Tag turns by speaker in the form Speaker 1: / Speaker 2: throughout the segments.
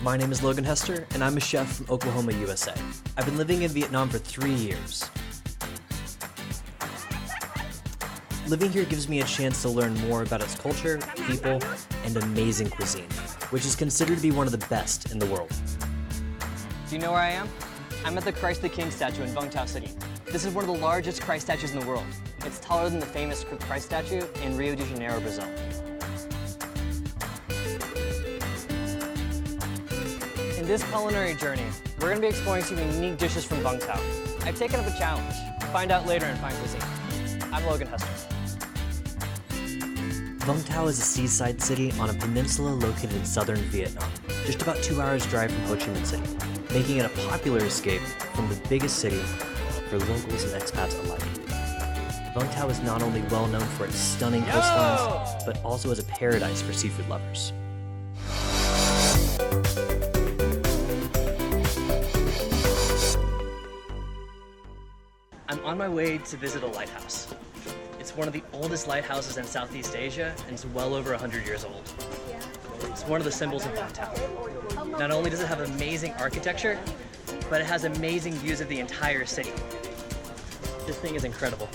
Speaker 1: My name is Logan Hester, and I'm a chef from Oklahoma, USA. I've been living in Vietnam for 3 years. Living here gives me a chance to learn more about its culture, people, and amazing cuisine, which is considered to be one of the best in the world.
Speaker 2: Do you know where I am? I'm at the Christ the King statue in Vũng Tàu City. This is one of the largest Christ statues in the world. It's taller than the famous Christ statue in Rio de Janeiro, Brazil. In this culinary journey, we're going to be exploring some unique dishes from Vũng Tàu. I've taken up a challenge. Find out later in Fine Cuisine. I'm Logan Hester.
Speaker 1: Vũng Tàu is a seaside city on a peninsula located in southern Vietnam, just about 2 hours drive from Ho Chi Minh City, making it a popular escape from the biggest city for locals and expats alike. Vũng Tàu is not only well known for its stunning coastlines, but also as a paradise for seafood lovers. I'm on my way to visit a lighthouse. It's one of the oldest lighthouses in Southeast Asia, and it's well over 100 years old. It's one of the symbols of Vũng Tàu. Not only does it have amazing architecture, but it has amazing views of the entire city. This thing is incredible.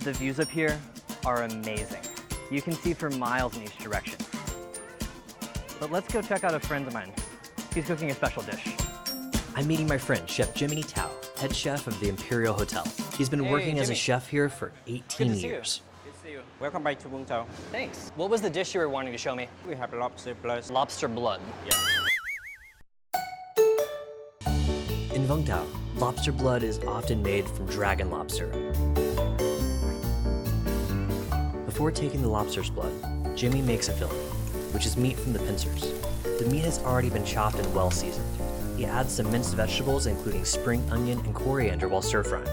Speaker 1: The views up here are amazing. You can see for miles in each direction. But let's go check out a friend of mine. He's cooking a special dish. I'm meeting my friend, Chef Jimmy Tao, head chef of the Imperial Hotel. He's been working as a chef here for 18 years.
Speaker 3: Good to see you. Welcome back to Vũng Tàu.
Speaker 2: Thanks. What was the dish you were wanting to show me?
Speaker 3: We have lobster blood.
Speaker 2: Lobster blood.
Speaker 3: Yeah.
Speaker 1: In Vũng Tàu, lobster blood is often made from dragon lobster. Before taking the lobster's blood, Jimmy makes a filling, which is meat from the pincers. The meat has already been chopped and well seasoned. He adds some minced vegetables, including spring onion and coriander, while stir-frying.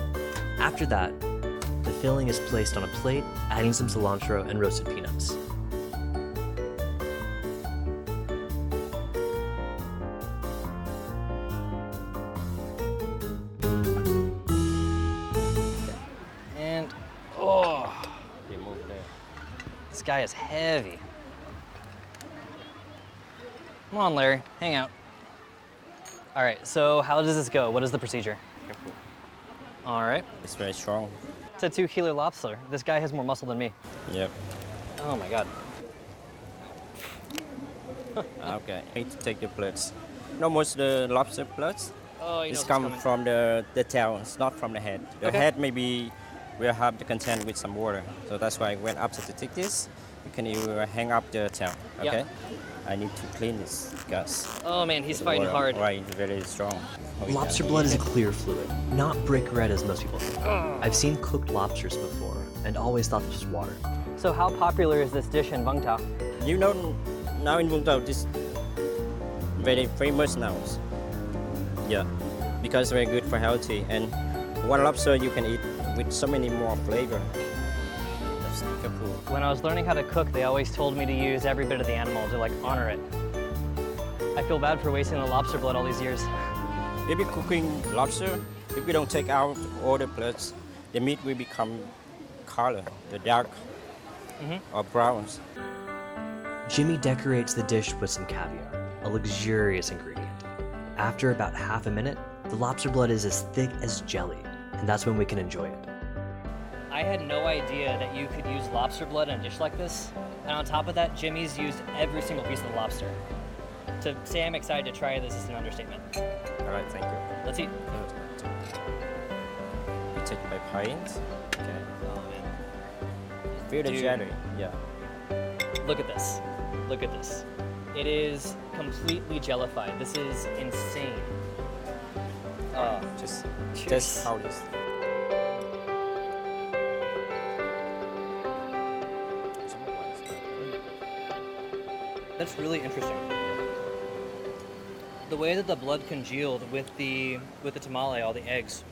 Speaker 1: After that, the filling is placed on a plate, adding some cilantro and roasted peanuts.
Speaker 2: And, oh, this guy is heavy. Come on, Larry, hang out. All right, so how does this go? What is the procedure?
Speaker 3: Careful.
Speaker 2: All right.
Speaker 3: It's very strong.
Speaker 2: It's a 2-kilo lobster. This guy has more muscle than me.
Speaker 3: Yep.
Speaker 2: Oh my God.
Speaker 3: Okay. I need to take the bloods. No, most the lobster bloods.
Speaker 2: Oh,
Speaker 3: It's come from the tail. It's not from the head. The head maybe will have the content with some water. So that's why when after to take this, you can hang up the tail. Okay.
Speaker 2: Yep.
Speaker 3: I need to clean this because.
Speaker 2: Oh man, he's fighting hard.
Speaker 3: Right, very strong.
Speaker 1: Lobster blood is a clear fluid, not brick red as most people think. I've seen cooked lobsters before and always thought this was water.
Speaker 2: So how popular is this dish in Vũng Tàu?
Speaker 3: You know, now in Vũng Tàu, this very famous now. Yeah, because very good for healthy. And one lobster you can eat with so many more flavor. That's careful.
Speaker 2: When I was learning how to cook, they always told me to use every bit of the animal to honor it. I feel bad for wasting the lobster blood all these years.
Speaker 3: If you're cooking lobster, if we don't take out all the bloods, the meat will become color, the dark or browns.
Speaker 1: Jimmy decorates the dish with some caviar, a luxurious ingredient. After about half a minute, the lobster blood is as thick as jelly, and that's when we can enjoy it.
Speaker 2: I had no idea that you could use lobster blood in a dish like this. And on top of that, Jimmy's used every single piece of the lobster. To say I'm excited to try this is an understatement.
Speaker 3: All right, thank you.
Speaker 2: Let's eat.
Speaker 3: You take my pint. Okay.
Speaker 2: Oh man.
Speaker 3: Feel the
Speaker 2: Dude.
Speaker 3: jelly. Yeah.
Speaker 2: Look at this. Look at this. It is completely jellified. This is insane. Oh,
Speaker 3: Just
Speaker 2: cheers.
Speaker 3: test how this.
Speaker 2: That's really interesting. The way that the blood congealed with the tamale, all the eggs,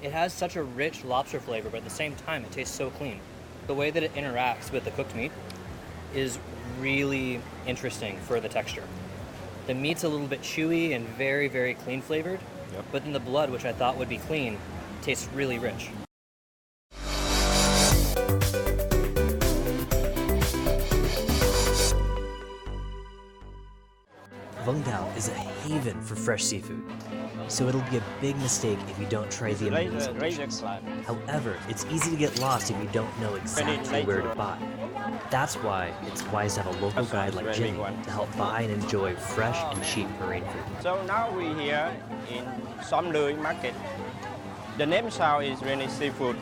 Speaker 2: it has such a rich lobster flavor, but at the same time, it tastes so clean. The way that it interacts with the cooked meat is really interesting for the texture. The meat's a little bit chewy and very, very clean flavored, but then the blood, which I thought would be clean, tastes really rich.
Speaker 1: Vũng Tàu is a haven for fresh seafood, so it'll be a big mistake if you don't try the amazing dishes. However, it's easy to get lost if you don't know exactly where to buy. That's why it's wise to have a local guide like Jimmy to help buy and enjoy fresh and cheap marine food.
Speaker 3: So now we're here in Xóm Lưới market. The name sound is really seafood.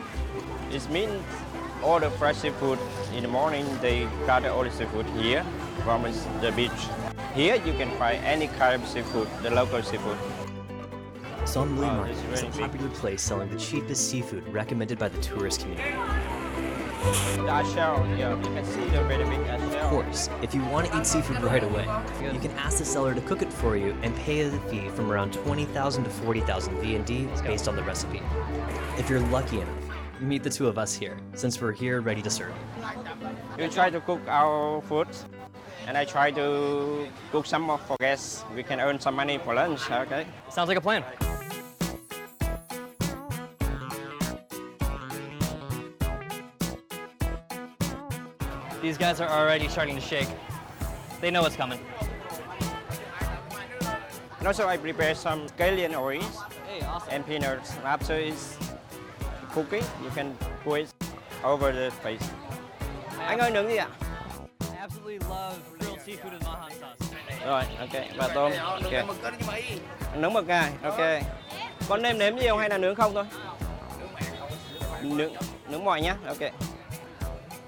Speaker 3: It means all the fresh seafood. In the morning they gather all the seafood here from the beach. Here you can find any kind of seafood, the local seafood.
Speaker 1: Xóm Lưới Market is a popular place selling the cheapest seafood recommended by the tourist community.
Speaker 3: The shell, yeah, you can see the very big shell.
Speaker 1: Of course, if you want to eat seafood right away, you can ask the seller to cook it for you and pay the fee from around 20,000 to 40,000 VND based on the recipe. If you're lucky enough, you meet the two of us here, since we're here ready to serve.
Speaker 3: You try to cook our food, and I try to cook some more for guests. We can earn some money for lunch, okay?
Speaker 2: Sounds like a plan. These guys are already starting to shake. They know what's coming.
Speaker 3: And also I prepare some scallion oil
Speaker 2: Hey, awesome.
Speaker 3: and peanuts. After it's cooking, you can put it over the face. Anh ơi, nướng gì ạ?
Speaker 2: I absolutely love grilled seafood with mahan sauce.
Speaker 3: Rồi, ok. Và tôm, ok. Nướng mực à, ok. Con nêm nhiều hay là nướng không thôi? Nướng mọi nhá, ok.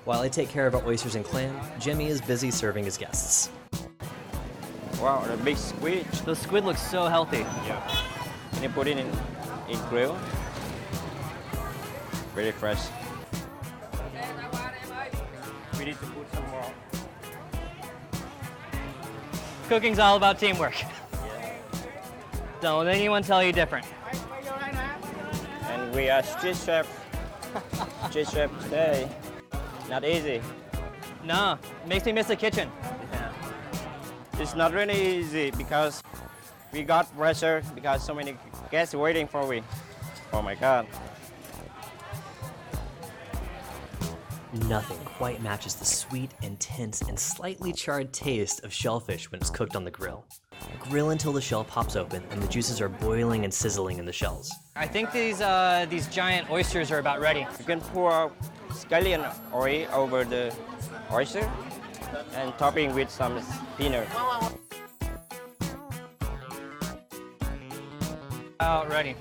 Speaker 1: While I take care of our oysters and clam, Jimmy is busy serving his guests.
Speaker 3: Wow, the big squid.
Speaker 2: The squid looks so healthy.
Speaker 3: Yeah. Can you put it in grill? Very fresh. We need to put some more.
Speaker 2: Cooking's all about teamwork. Don't let anyone tell you different.
Speaker 3: And we are street chef. Street chef today. Not easy.
Speaker 2: No, makes me miss the kitchen.
Speaker 3: It's not really easy because we got pressure because so many guests waiting for me. Oh my God.
Speaker 1: Nothing quite matches the sweet, intense, and slightly charred taste of shellfish when it's cooked on the grill. Grill until the shell pops open and the juices are boiling and sizzling in the shells.
Speaker 2: I think these giant oysters are about ready.
Speaker 3: You can pour scallion oil over the oyster and topping with some peanut.
Speaker 2: About ready.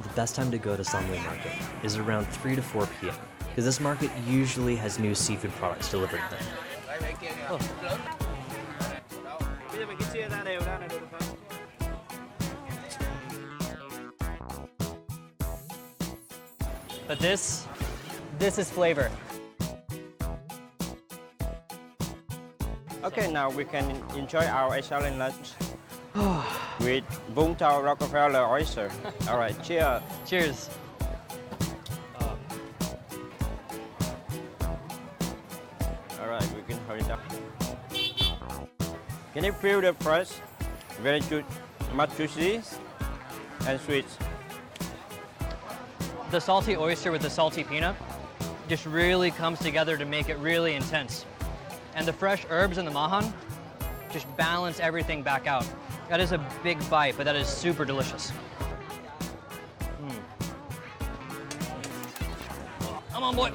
Speaker 1: The best time to go to Xóm Lưới Market is around 3 to 4 p.m. because this market usually has new seafood products delivered to them.
Speaker 2: Oh. But this is flavor.
Speaker 3: Okay, now we can enjoy our excellent lunch with Vũng Tàu Rockefeller oyster. All right, cheers.
Speaker 2: Cheers.
Speaker 3: All right, we can hold it up. Can you feel the fresh, very good, much juicy and sweet?
Speaker 2: The salty oyster with the salty peanut just really comes together to make it really intense. And the fresh herbs in the mahan just balance everything back out. That is a big bite, but that is super delicious. Come on, boy.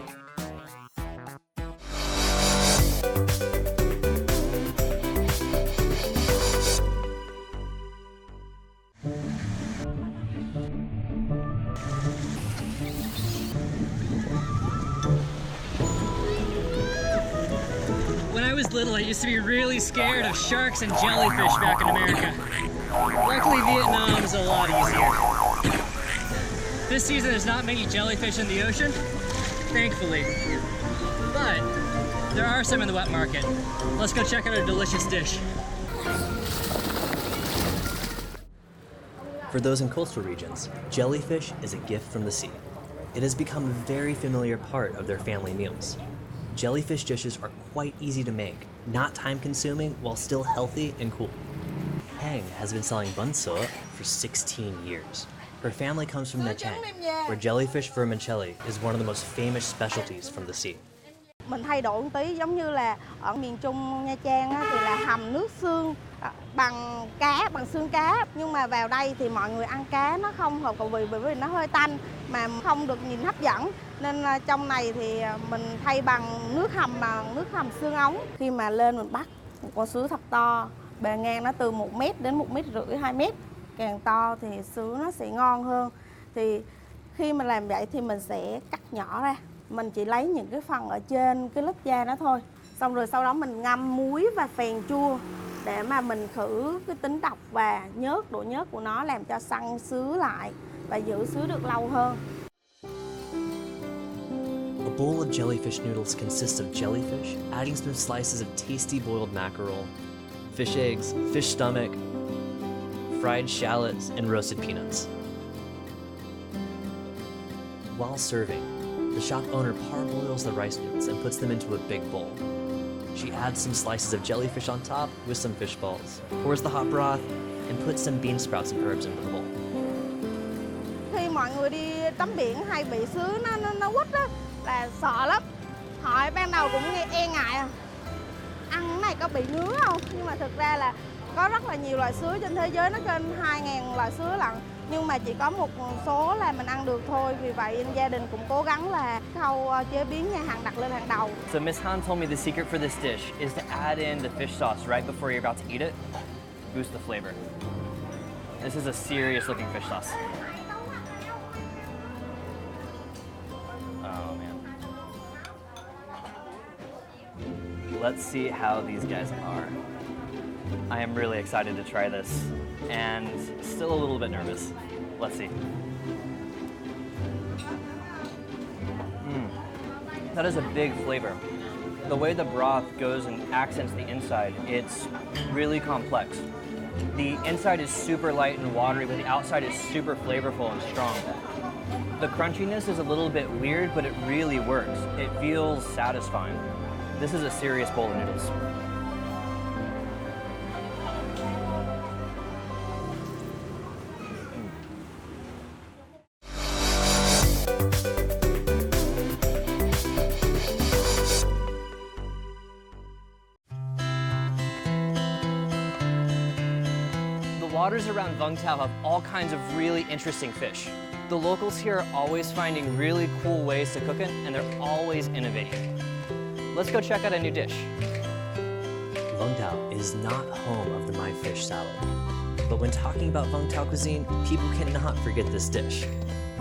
Speaker 2: When I was little, I used to be really scared of sharks and jellyfish back in America. Luckily, Vietnam's a lot easier. This season, there's not many jellyfish in the ocean, thankfully. But there are some in the wet market. Let's go check out a delicious dish.
Speaker 1: For those in coastal regions, jellyfish is a gift from the sea. It has become a very familiar part of their family meals. Jellyfish dishes are quite easy to make, not time-consuming, while still healthy and cool. Hương has been selling bun so for 16 years. Her family comes from Nha Trang, where jellyfish vermicelli is one of the most famous specialties from the sea.
Speaker 4: Mình thay đổi một tí, giống như là ở miền Trung Nha Trang á, thì là hầm nước xương bằng cá, bằng xương cá. Nhưng mà vào đây thì mọi người ăn cá nó không hợp khẩu vị bởi vì nó hơi tanh mà không được nhìn hấp dẫn. Nên trong này thì mình thay bằng nước hầm xương ống. Khi mà lên mình bắt một con sứa thật to, bề ngang nó từ 1 mét đến 1,5 mét, 2 mét. Càng to thì sứa nó sẽ ngon hơn. Thì khi mà làm vậy thì mình sẽ cắt nhỏ ra. Mình chỉ lấy những cái phần ở trên cái lớp da đó thôi. Xong rồi sau đó mình ngâm muối và phèn chua để mà mình khử cái tính độc và độ nhớt của nó, làm cho săn sứa lại và giữ sứa được lâu hơn.
Speaker 1: A bowl of jellyfish noodles consists of jellyfish, adding some slices of tasty boiled mackerel, fish eggs, fish stomach, fried shallots, and roasted peanuts. While serving, the shop owner parboils the rice noodles and puts them into a big bowl. She adds some slices of jellyfish on top with some fish balls, pours the hot broth, and puts some bean sprouts and herbs into the bowl.
Speaker 4: Khi mọi người đi tắm biển hay bị sứa nó quất á là sợ lắm. Hỏi ban đầu cũng e ngại ăn cái này có bị ngứa không? Nhưng mà thực ra là có rất là nhiều loại sứa trên thế giới, nó trên 2.000 loại sứa lận. Nhưng mà chỉ có một số là mình ăn được thôi. Vì vậy gia đình cũng cố gắng là khâu chế biến nhà hàng đặt lên hàng đầu.
Speaker 2: So Miss Han told me the secret for this dish is to add in the fish sauce right before you're about to eat it. Boost the flavor. This is a serious looking fish sauce. Oh man. Let's see how these guys are. I am really excited to try this and still a little bit nervous. Let's see. That is a big flavor. The way the broth goes and accents the inside, it's really complex. The inside is super light and watery, but the outside is super flavorful and strong. The crunchiness is a little bit weird, but it really works. It feels satisfying. This is a serious bowl of noodles. The waters around Vũng Tàu have all kinds of really interesting fish. The locals here are always finding really cool ways to cook it, and they're always innovating. Let's go check out a new dish.
Speaker 1: Vũng Tàu is not home of the my fish salad. But when talking about Vũng Tàu cuisine, people cannot forget this dish.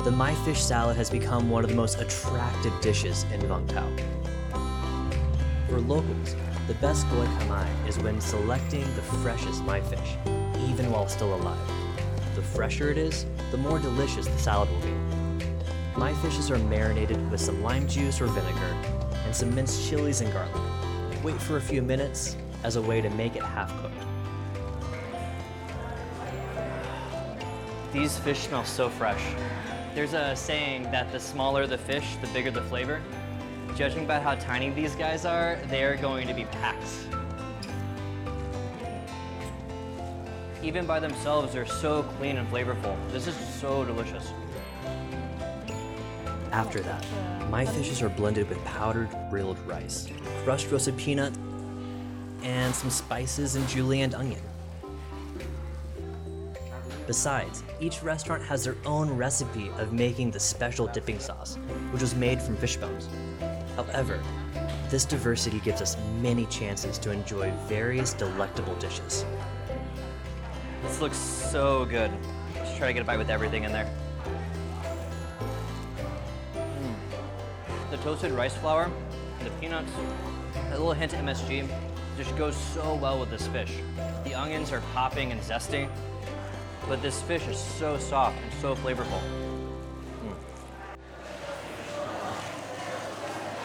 Speaker 1: The my fish salad has become one of the most attractive dishes in Vũng Tàu. For locals, the best goi kamai is when selecting the freshest my fish, even while still alive. The fresher it is, the more delicious the salad will be. My fishes are marinated with some lime juice or vinegar and some minced chilies and garlic. Wait for a few minutes as a way to make it half cooked.
Speaker 2: These fish smell so fresh. There's a saying that the smaller the fish, the bigger the flavor. Judging by how tiny these guys are, they are going to be packs. Even by themselves, they're so clean and flavorful. This is so delicious.
Speaker 1: After that, my fishes are blended with powdered grilled rice, crushed roasted peanut, and some spices and julienne onion. Besides, each restaurant has their own recipe of making the special dipping sauce, which was made from fish bones. However, this diversity gives us many chances to enjoy various delectable dishes.
Speaker 2: This looks so good. Let's try to get a bite with everything in there. The toasted rice flour, the peanuts, a little hint of MSG, just goes so well with this fish. The onions are popping and zesty, but this fish is so soft and so flavorful.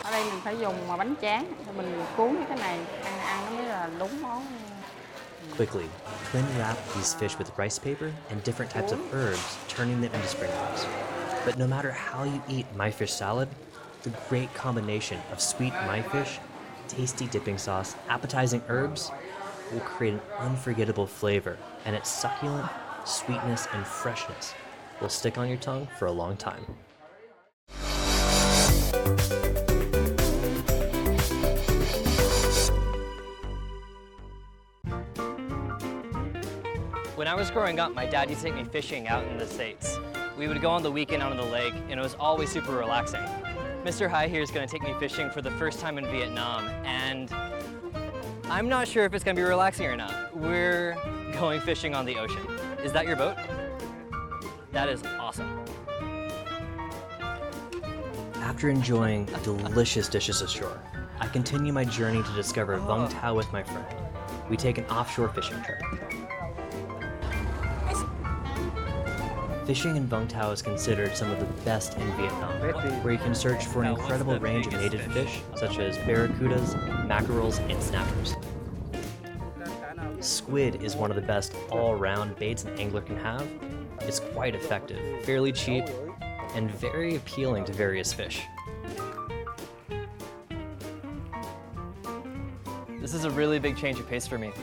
Speaker 5: Ở đây mình phải dùng bánh tráng, mình cuốn cái này ăn nó mới là đúng món.
Speaker 1: Quickly, Quinn wrapped these fish with rice paper and different types of herbs, turning them into spring rolls. But no matter how you eat my fish salad, the great combination of sweet my fish, tasty dipping sauce, appetizing herbs will create an unforgettable flavor, and its succulent sweetness and freshness will stick on your tongue for a long time.
Speaker 2: When I was growing up, my dad used to take me fishing out in the States. We would go on the weekend out on the lake, and it was always super relaxing. Mr. Hai here is going to take me fishing for the first time in Vietnam, and I'm not sure if it's going to be relaxing or not. We're going fishing on the ocean. Is that your boat? That is awesome.
Speaker 1: After enjoying delicious dishes ashore, I continue my journey to discover Vũng Tàu with my friend. We take an offshore fishing trip. Fishing in Vũng Tàu is considered some of the best in Vietnam, where you can search for an incredible range of native fish, such as barracudas, mackerels, and snappers. Squid is one of the best all-round baits an angler can have. It's quite effective, fairly cheap, and very appealing to various fish.
Speaker 2: This is a really big change of pace for me.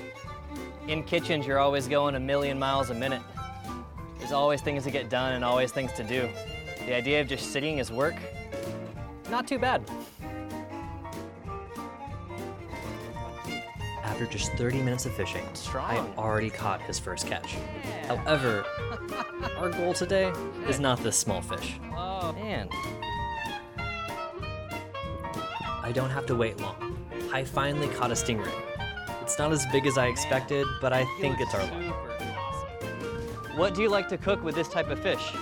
Speaker 2: In kitchens, you're always going a million miles a minute. There's always things to get done and always things to do. The idea of just sitting is work, not too bad.
Speaker 1: After just 30 minutes of fishing, I already caught his first catch. However, our goal today is not this small fish.
Speaker 2: Oh, man.
Speaker 1: I don't have to wait long. I finally caught a stingray. It's not as big as I expected, but I think it's our luck.
Speaker 2: What do you like to cook with this type of fish?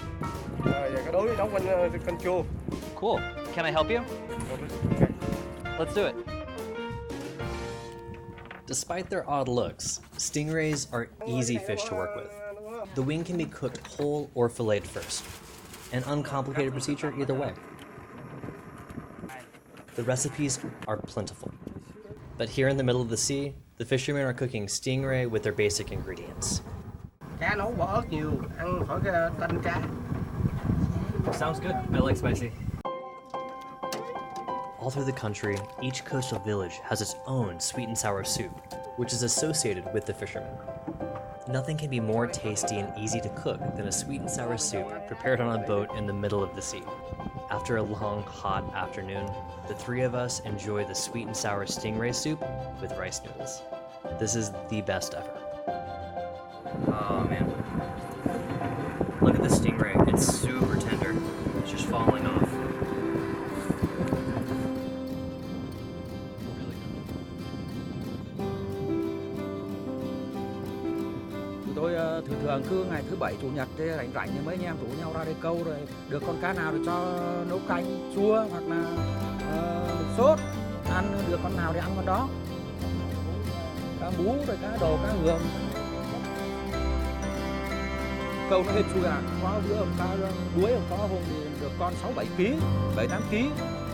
Speaker 2: Cool. Can I help you? Let's do it.
Speaker 1: Despite their odd looks, stingrays are easy fish to work with. The wing can be cooked whole or filleted first. An uncomplicated procedure either way. The recipes are plentiful. But here in the middle of the sea, the fishermen are cooking stingray with their basic ingredients.
Speaker 6: Cá nấu bỏ ớt nhiều, ăn khỏi cái tanh cá.
Speaker 2: Sounds good. I like spicy.
Speaker 1: All through the country, each coastal village has its own sweet and sour soup, which is associated with the fishermen. Nothing can be more tasty and easy to cook than a sweet and sour soup prepared on a boat in the middle of the sea. After a long, hot afternoon, the three of us enjoy the sweet and sour stingray soup with rice noodles. This is the best ever.
Speaker 2: Oh, man. Look at the stingray. It's super tender. It's just falling off.
Speaker 6: Tôi thường cứ ngày thứ bảy chủ nhật rảnh rảnh thì mấy anh em rủ nhau ra đây câu, rồi được con cá nào thì cho nấu canh chua hoặc là sốt, ăn được con nào thì ăn con đó. Cá bú rồi cá đồ, cá hường. Câu nó hết chui à, có bữa cá đuối có hôm thì được con 6-7 kg, 7-8 kg.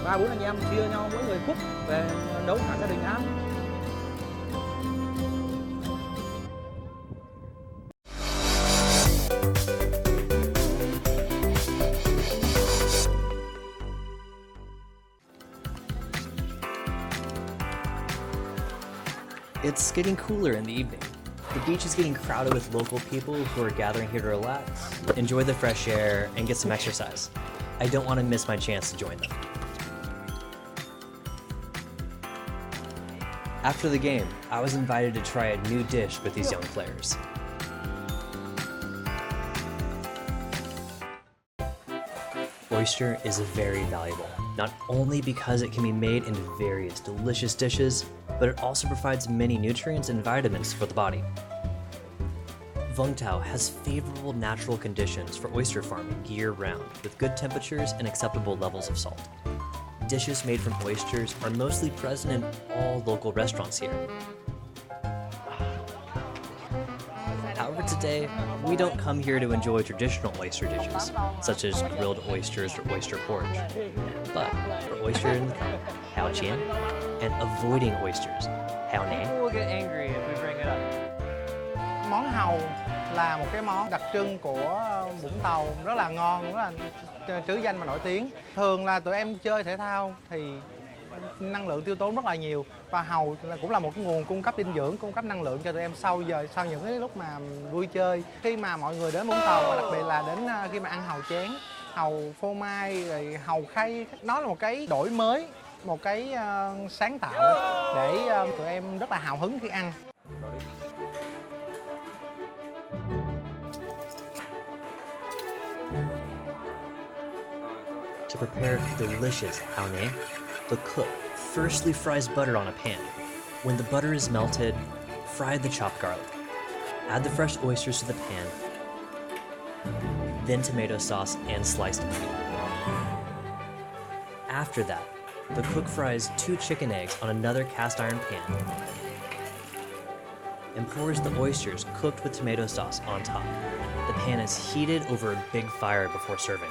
Speaker 6: 3-4 anh em chia nhau mỗi người khúc về nấu cả gia đình ăn.
Speaker 1: It's getting cooler in the evening. The beach is getting crowded with local people who are gathering here to relax, enjoy the fresh air, and get some exercise. I don't want to miss my chance to join them. After the game, I was invited to try a new dish with these young players. Oyster is very valuable, not only because it can be made into various delicious dishes, but it also provides many nutrients and vitamins for the body. Vũng Tàu has favorable natural conditions for oyster farming year-round, with good temperatures and acceptable levels of salt. Dishes made from oysters are mostly present in all local restaurants here. However, today, we don't come here to enjoy traditional oyster dishes, such as grilled oysters or oyster porridge, but for oyster in the cup, hao chien, and avoiding oysters, hao né.
Speaker 2: People will get angry if we bring it up.
Speaker 6: Món hàu là một cái món đặc trưng của Vũng Tàu, rất là ngon, rất là trứ danh và nổi tiếng. Thường là tụi em chơi thể thao thì năng lượng tiêu tốn rất là nhiều, và hàu cũng là một cái nguồn cung cấp dinh dưỡng, cung cấp năng lượng cho tụi em sau những cái lúc mà vui chơi. Khi mà mọi người đến Vũng Tàu, và đặc biệt là đến khi mà ăn hàu chén, hàu phô mai, rồi hàu khay, nó là một cái đổi mới, một cái sáng tạo để tụi em rất là hào hứng khi ăn.
Speaker 1: To prepare delicious hao ne, the cook firstly fries butter on a pan. When the butter is melted, fry the chopped garlic. Add the fresh oysters to the pan, then tomato sauce and sliced onion. After that, the cook fries 2 chicken eggs on another cast iron pan and pours the oysters cooked with tomato sauce on top. The pan is heated over a big fire before serving.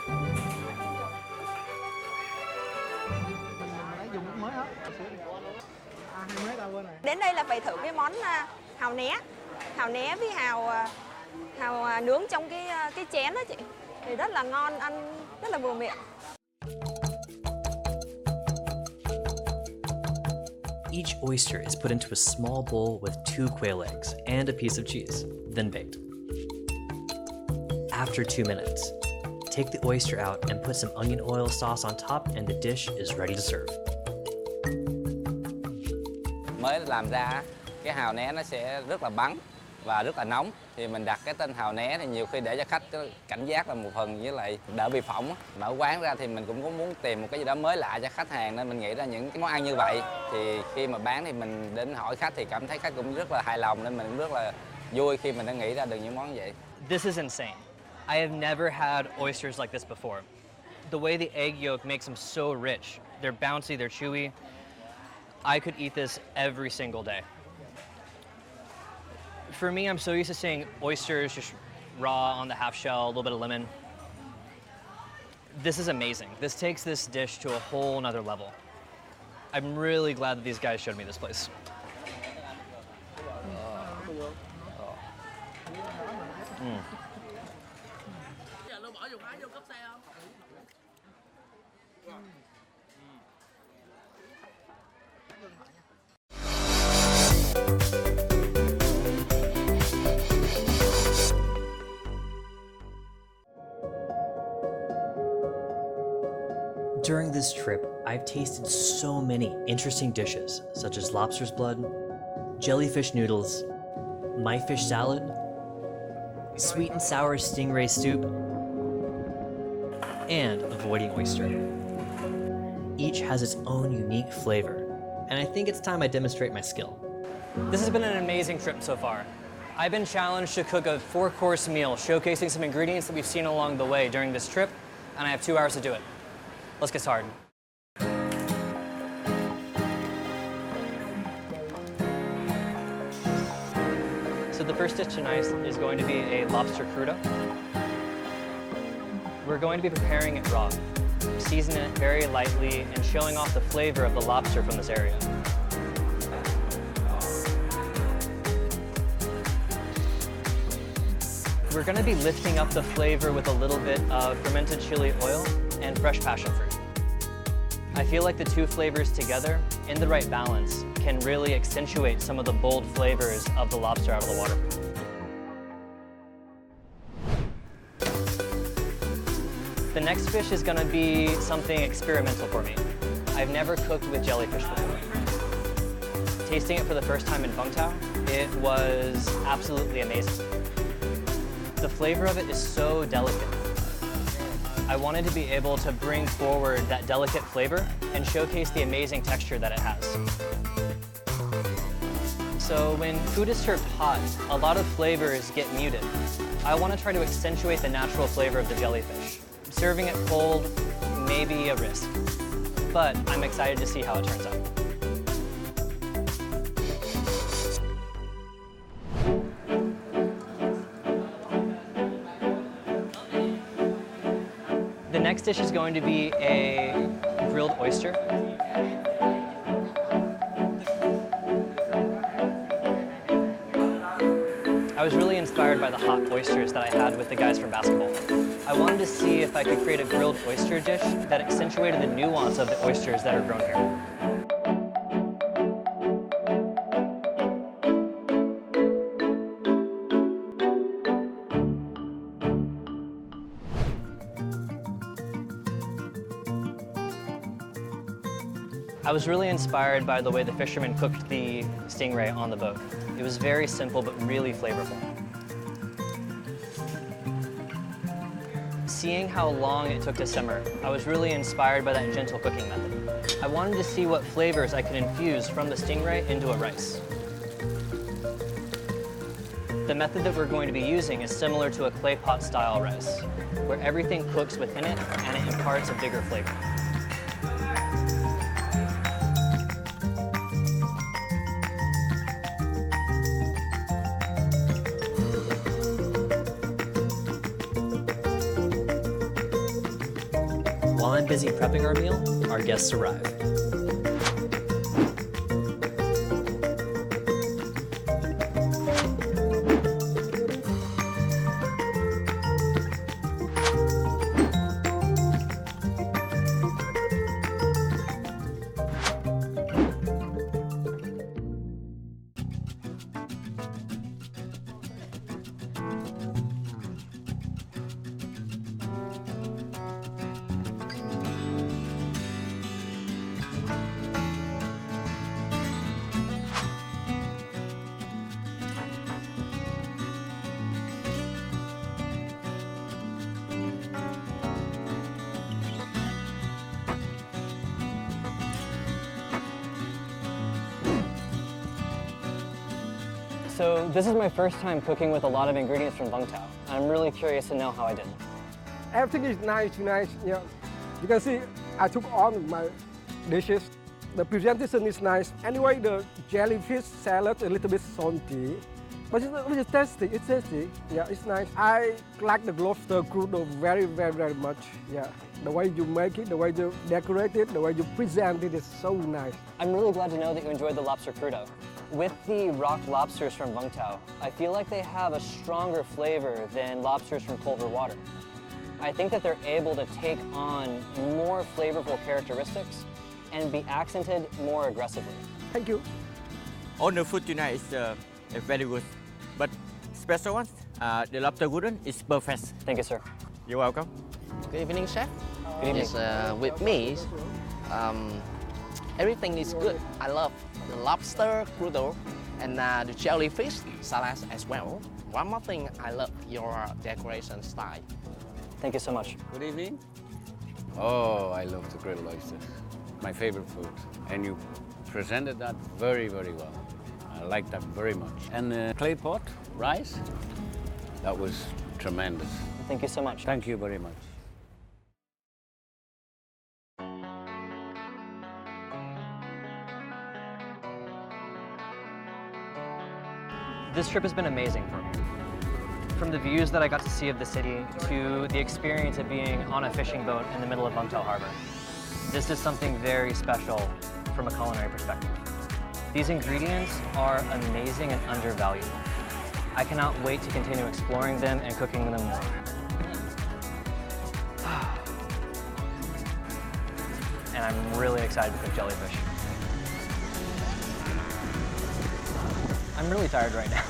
Speaker 7: Đến đây là phải thử cái món hàu né. Hàu né với hàu nướng trong cái chén đó chị. Thì rất là ngon, ăn rất là vừa miệng.
Speaker 1: Each oyster is put into a small bowl with 2 quail eggs and a piece of cheese, then baked. After 2 minutes, take the oyster out and put some onion oil sauce on top and the dish is ready to serve.
Speaker 8: Mới làm ra cái hàu né nó sẽ rất là bắn và rất là nóng, thì mình đặt cái tên hàu né thì nhiều khi để cho khách cảnh giác là một phần, với lại đỡ bị phỏng. Mở quán ra thì mình cũng có muốn tìm một cái gì đó mới lạ cho khách hàng, nên mình nghĩ ra những cái món ăn như vậy thì khi mà bán thì mình đến hỏi khách thì cảm thấy khách cũng rất là hài lòng, nên mình cũng rất là vui khi mình đã nghĩ ra được những món vậy.
Speaker 2: This is insane. I have never had oysters like this before. The way the egg yolk makes them so rich. They're bouncy, they're chewy. I could eat this every single day. For me, I'm so used to seeing oysters just raw on the half shell, a little bit of lemon. This is amazing. This takes this dish to a whole nother level. I'm really glad that these guys showed me this place.
Speaker 1: During this trip, I've tasted so many interesting dishes, such as lobster's blood, jellyfish noodles, my fish salad, sweet and sour stingray soup, and avoiding oyster. Each has its own unique flavor, and I think it's time I demonstrate my skill.
Speaker 2: This has been an amazing trip so far. I've been challenged to cook a 4-course meal, showcasing some ingredients that we've seen along the way during this trip, and I have 2 hours to do it. Let's get started. So the first dish tonight is going to be a lobster crudo. We're going to be preparing it raw, season it very lightly and showing off the flavor of the lobster from this area. We're going to be lifting up the flavor with a little bit of fermented chili oil and fresh passion fruit. I feel like the 2 flavors together, in the right balance, can really accentuate some of the bold flavors of the lobster out of the water. The next fish is going to be something experimental for me. I've never cooked with jellyfish before. Tasting it for the first time in Vũng Tàu, it was absolutely amazing. The flavor of it is so delicate. I wanted to be able to bring forward that delicate flavor and showcase the amazing texture that it has. So when food is served hot, a lot of flavors get muted. I want to try to accentuate the natural flavor of the jellyfish. Serving it cold may be a risk, but I'm excited to see how it turns out. The next dish is going to be a grilled oyster. I was really inspired by the hot oysters that I had with the guys from basketball. I wanted to see if I could create a grilled oyster dish that accentuated the nuance of the oysters that are grown here. I was really inspired by the way the fishermen cooked the stingray on the boat. It was very simple but really flavorful. seeing how long it took to simmer, I was really inspired by that gentle cooking method. I wanted to see what flavors I could infuse from the stingray into a rice. The method that we're going to be using is similar to a clay pot style rice, where everything cooks within it and it imparts a bigger flavor.
Speaker 1: While I'm busy prepping our meal, our guests arrive.
Speaker 2: So this is my first time cooking with a lot of ingredients from Vũng Tàu. I'm really curious to know how I did.
Speaker 9: Everything is nice. Yeah. You can see I took all my dishes. The presentation is nice. Anyway, the jellyfish salad a little bit salty, but it's tasty. It's tasty. Yeah, it's nice. I like the lobster crudo very, very, very much. Yeah, the way you make it, the way you decorate it, the way you present it is so nice.
Speaker 2: I'm really glad to know that you enjoyed the lobster crudo. With the rock lobsters from Vũng Tàu, I feel like they have a stronger flavor than lobsters from colder water. I think that they're able to take on more flavorful characteristics and be accented more aggressively.
Speaker 9: Thank you.
Speaker 10: All the food tonight is very good, but special one, the lobster gudon is perfect.
Speaker 2: Thank you, sir.
Speaker 10: You're welcome.
Speaker 11: Good evening, chef.
Speaker 2: Good evening.
Speaker 11: Yes, with me, everything is good. I love the lobster crudo and the jellyfish salad as well. One more thing, I love your decoration style.
Speaker 2: Thank you so much.
Speaker 12: Good evening. Oh, I love the grilled oysters. My favorite food. And you presented that very, very well. I like that very much. And the clay pot rice, that was tremendous.
Speaker 2: Thank you so much.
Speaker 12: Thank you very much.
Speaker 2: This trip has been amazing for me. From the views that I got to see of the city to the experience of being on a fishing boat in the middle of Vũng Tàu Harbor. This is something very special from a culinary perspective. These ingredients are amazing and undervalued. I cannot wait to continue exploring them and cooking them more. And I'm really excited to cook jellyfish. I'm really tired right now.